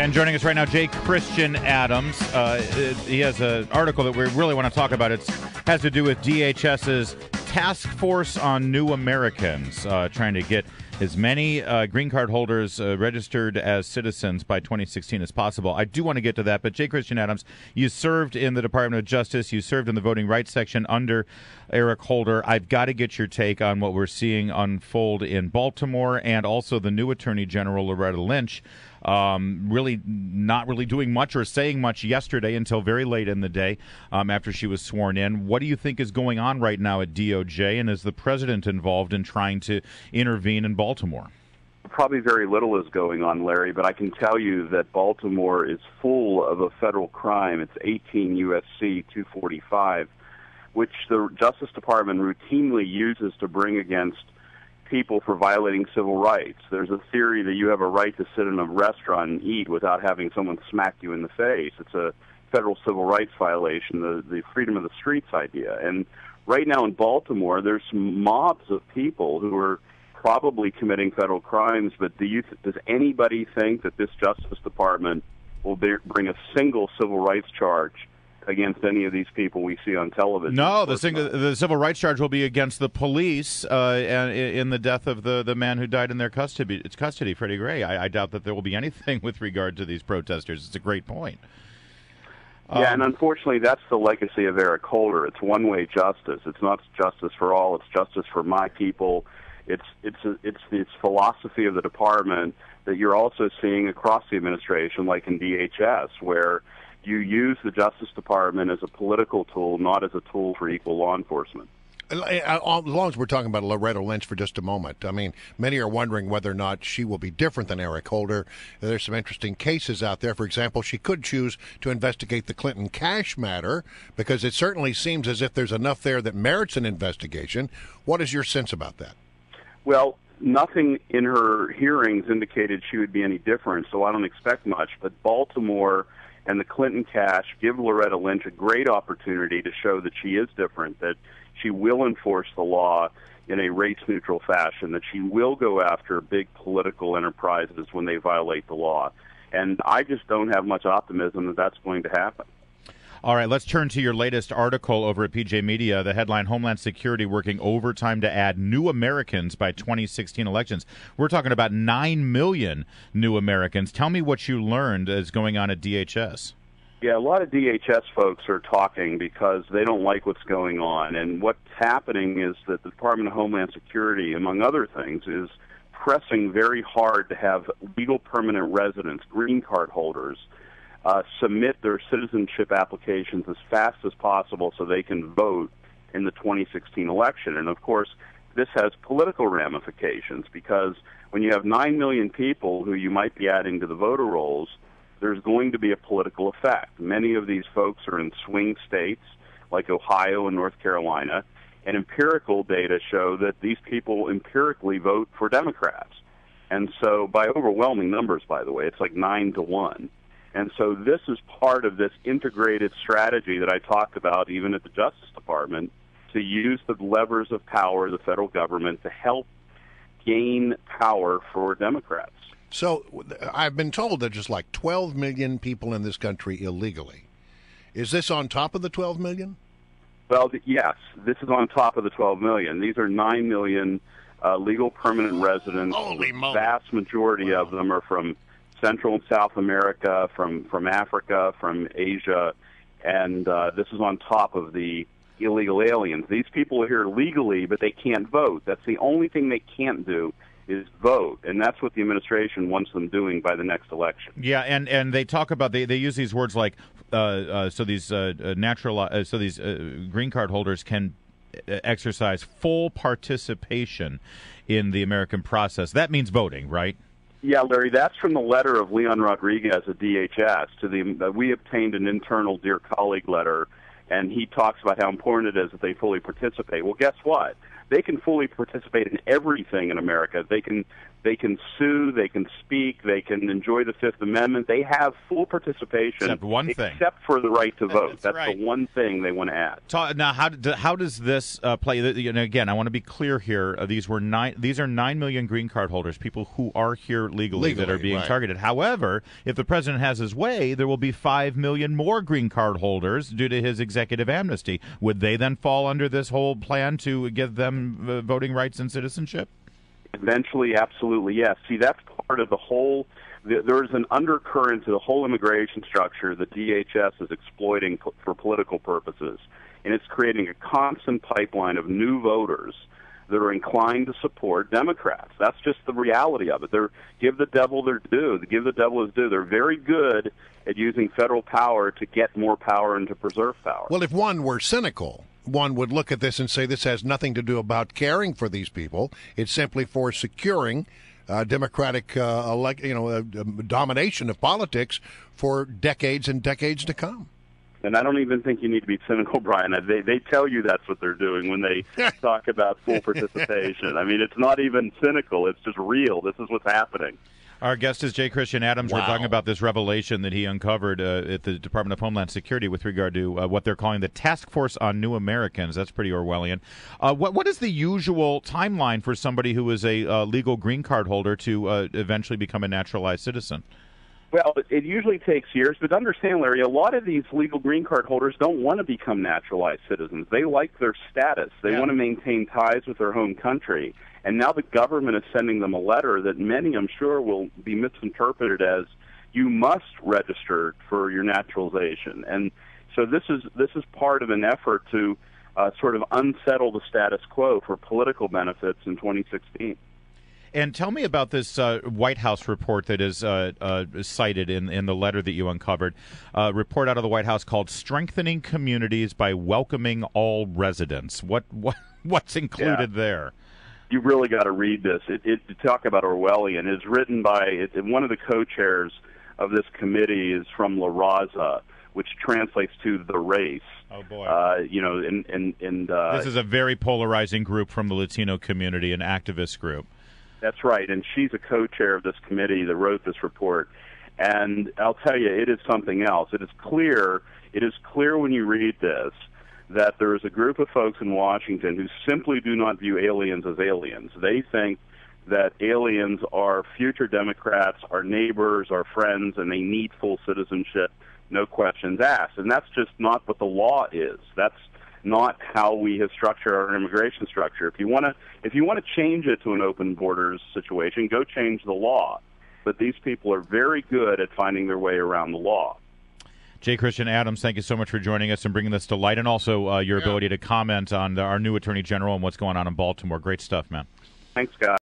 And joining us right now, J. Christian Adams. He has an article that we really want to talk about. It has to do with DHS's task force on new Americans, trying to get as many green card holders registered as citizens by 2016 as possible. I do want to get to that, but J. Christian Adams, you served in the Department of Justice. You served in the voting rights section under Eric Holder. I've got to get your take on what we're seeing unfold in Baltimore and also the new Attorney General, Loretta Lynch, really not really doing much or saying much yesterday until very late in the day after she was sworn in. What do you think is going on right now at DOJ, and is the president involved in trying to intervene in Baltimore? Probably very little is going on, Larry, but I can tell you that Baltimore is full of a federal crime. It's 18 U.S.C. 245, which the Justice Department routinely uses to bring against people for violating civil rights. There's a theory that you have a right to sit in a restaurant and eat without having someone smack you in the face. It's a federal civil rights violation, the freedom of the streets idea. And right now in Baltimore, there's mobs of people who are probably committing federal crimes, but does anybody think that this Justice Department will bring a single civil rights charge against any of these people we see on television? No, the civil rights charge will be against the police and in the death of the man who died in their custody, Freddie Gray. I doubt that there will be anything with regard to these protesters. It's a great point. Yeah, and unfortunately, that's the legacy of Eric Holder. It's one-way justice. It's not justice for all. It's justice for my people. It's this philosophy of the department that you're also seeing across the administration, like in DHS, where you use the Justice Department as a political tool, not as a tool for equal law enforcement. As long as we're talking about Loretta Lynch for just a moment, I mean, many are wondering whether or not she will be different than Eric Holder. There's some interesting cases out there. For example, she could choose to investigate the Clinton cash matter because it certainly seems as if there's enough there that merits an investigation. What is your sense about that? Well, nothing in her hearings indicated she would be any different, so I don't expect much. But Baltimore and the Clinton cash give Loretta Lynch a great opportunity to show that she is different, that she will enforce the law in a race-neutral fashion, that she will go after big political enterprises when they violate the law. And I just don't have much optimism that that's going to happen. All right, let's turn to your latest article over at PJ Media, the headline, Homeland Security Working Overtime to Add New Americans by 2016 Elections. We're talking about 9 million new Americans. Tell me what you learned is going on at DHS. Yeah, a lot of DHS folks are talking because they don't like what's going on. And what's happening is that the Department of Homeland Security, among other things, is pressing very hard to have legal permanent residents, green card holders, submit their citizenship applications as fast as possible so they can vote in the 2016 election. And, of course, this has political ramifications because when you have 9 million people who you might be adding to the voter rolls, there's going to be a political effect. Many of these folks are in swing states like Ohio and North Carolina, and empirical data show that these people empirically vote for Democrats. And so by overwhelming numbers, by the way, it's like 9-1. And so this is part of this integrated strategy that I talked about even at the Justice Department to use the levers of power of the federal government to help gain power for Democrats. So I've been told that there's like 12 million people in this country illegally. Is this on top of the 12 million? Well, yes, this is on top of the 12 million. These are 9 million legal permanent residents. Holy moly. The vast majority of them are from Central and South America, from Africa, from Asia, and this is on top of the illegal aliens. These people are here legally, but they can't vote. That's the only thing they can't do is vote, and that's what the administration wants them doing by the next election. Yeah, and they talk about they use these words like so these green card holders can exercise full participation in the American process. That means voting, right? Yeah, Larry, that's from the letter of Leon Rodriguez at DHS. We obtained an internal Dear Colleague letter, and he talks about how important it is that they fully participate. Well, guess what? They can fully participate in everything in America. They can They can sue, they can speak, they can enjoy the Fifth Amendment. They have full participation, except one thing, except for the right to vote. That's right. The one thing they want to add. Now, how does this play? Again, I want to be clear here. These are 9 million green card holders, people who are here legally that are being targeted. However, if the president has his way, there will be 5 million more green card holders due to his executive amnesty. Would they then fall under this whole plan to give them voting rights and citizenship? Eventually, absolutely, yes. See, that's part of the whole. There's an undercurrent to the whole immigration structure that DHS is exploiting for political purposes, and it's creating a constant pipeline of new voters that are inclined to support Democrats. That's just the reality of it. Give the devil their due. Give the devil his due. They're very good at using federal power to get more power and to preserve power. Well, if one were cynical, one would look at this and say this has nothing to do about caring for these people. It's simply for securing Democratic domination of politics for decades and decades to come. And I don't even think you need to be cynical, Brian. They tell you that's what they're doing when they talk about full participation. I mean, it's not even cynical. It's just real. This is what's happening. Our guest is J. Christian Adams. Wow. We're talking about this revelation that he uncovered at the Department of Homeland Security with regard to what they're calling the Task Force on New Americans. That's pretty Orwellian. What is the usual timeline for somebody who is a legal green card holder to eventually become a naturalized citizen? Well, it usually takes years, but understand, Larry, a lot of these legal green card holders don't want to become naturalized citizens. They like their status. They want to maintain ties with their home country. And now the government is sending them a letter that many, I'm sure, will be misinterpreted as you must register for your naturalization. And so this is part of an effort to sort of unsettle the status quo for political benefits in 2016. And tell me about this White House report that is cited in the letter that you uncovered. A report out of the White House called "Strengthening Communities by Welcoming All Residents." What's included there? You really got to read this. To talk about Orwellian, it's written by one of the co-chairs of this committee is from La Raza, which translates to the race. Oh boy! This is a very polarizing group from the Latino community, an activist group. That's right, and she's a co-chair of this committee that wrote this report. And I'll tell you, it is something else. It is clear when you read this that there is a group of folks in Washington who simply do not view aliens as aliens. They think that aliens are future Democrats, our neighbors, our friends, and they need full citizenship, no questions asked. And that's just not what the law is. That's not how we have structured our immigration structure. If you want to change it to an open borders situation, go change the law. But these people are very good at finding their way around the law. J. Christian Adams, thank you so much for joining us and bringing this to light, and also your ability to comment on our new Attorney General and what's going on in Baltimore. Great stuff, man. Thanks, guys.